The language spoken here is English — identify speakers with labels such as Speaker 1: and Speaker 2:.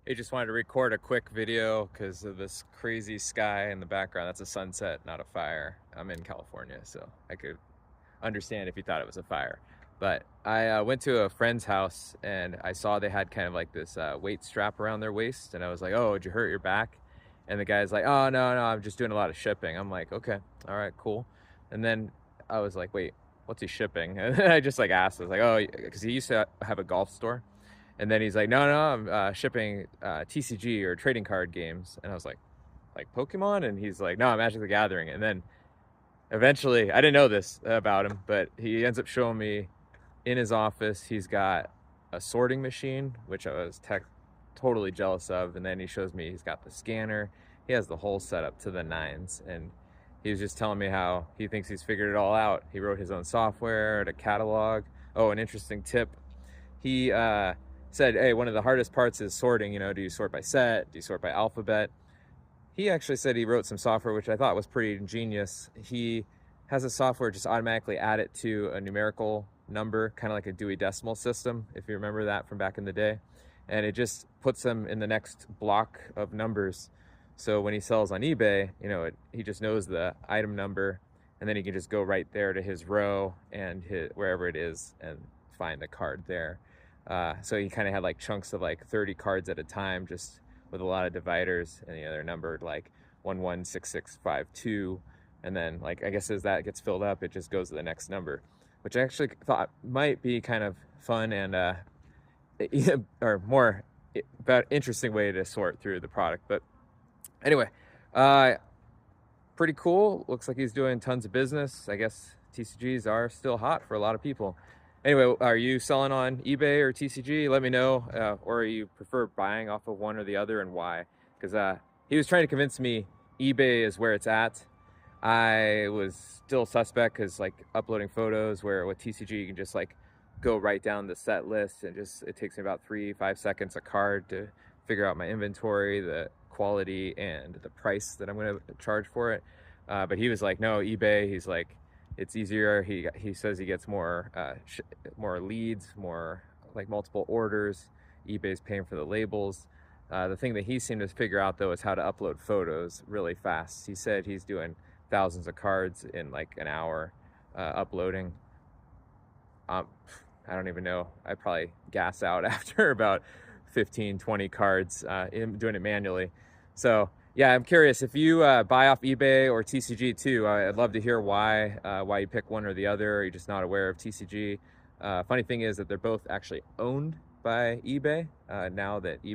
Speaker 1: He just wanted to record a quick video because of this crazy sky in the background. That's a sunset, not a fire. I'm in California, so I could understand if you thought it was a fire. But I went to a friend's house and I saw they had kind of like this weight strap around their waist. And I was like, oh, did you hurt your back? And the guy's like, oh, no, I'm just doing a lot of shipping. I'm like, okay, all right, cool. And then I was like, wait, what's he shipping? And I just like asked, I was like, oh, because he used to have a golf store. And then he's like, no, I'm shipping TCG or trading card games. And I was like Pokemon? And he's like, no, Magic the Gathering. And then eventually, I didn't know this about him, but he ends up showing me in his office, he's got a sorting machine, which I was totally jealous of. And then he shows me he's got the scanner. He has the whole setup to the nines. And he was just telling me how he thinks he's figured it all out. He wrote his own software to catalog. Oh, an interesting tip. He said, hey, one of the hardest parts is sorting. You know, do you sort by set? Do you sort by alphabet? He actually said he wrote some software, which I thought was pretty ingenious. He has a software just automatically add it to a numerical number, kind of like a Dewey Decimal System, if you remember that from back in the day. And it just puts them in the next block of numbers. So when he sells on eBay, you know, he just knows the item number, and then he can just go right there to his row and wherever it is and find the card there. So he kind of had like chunks of like 30 cards at a time, just with a lot of dividers, and they're numbered like 116652, and then like I guess as that gets filled up, it just goes to the next number, which I actually thought might be kind of fun and or more about interesting way to sort through the product. But anyway, pretty cool. Looks like he's doing tons of business. I guess TCGs are still hot for a lot of people. Anyway, are you selling on eBay or TCG? Let me know. Or you prefer buying off of one or the other, and why? Because he was trying to convince me eBay is where it's at. I was still suspect because like uploading photos, where with TCG you can just like go right down the set list and just it takes me about 3-5 seconds a card to figure out my inventory, the quality, and the price that I'm going to charge for it. But he was like, no, eBay. He's like, it's easier. He says he gets more more leads, more like multiple orders. eBay's paying for the labels. The thing that he seemed to figure out though is how to upload photos really fast. He said he's doing thousands of cards in like an hour uploading. I don't even know. I probably gas out after about 15-20 cards doing it manually. So yeah, I'm curious if you buy off eBay or TCG too. I'd love to hear why you pick one or the other. Or you're just not aware of TCG. Funny thing is that they're both actually owned by eBay now that eBay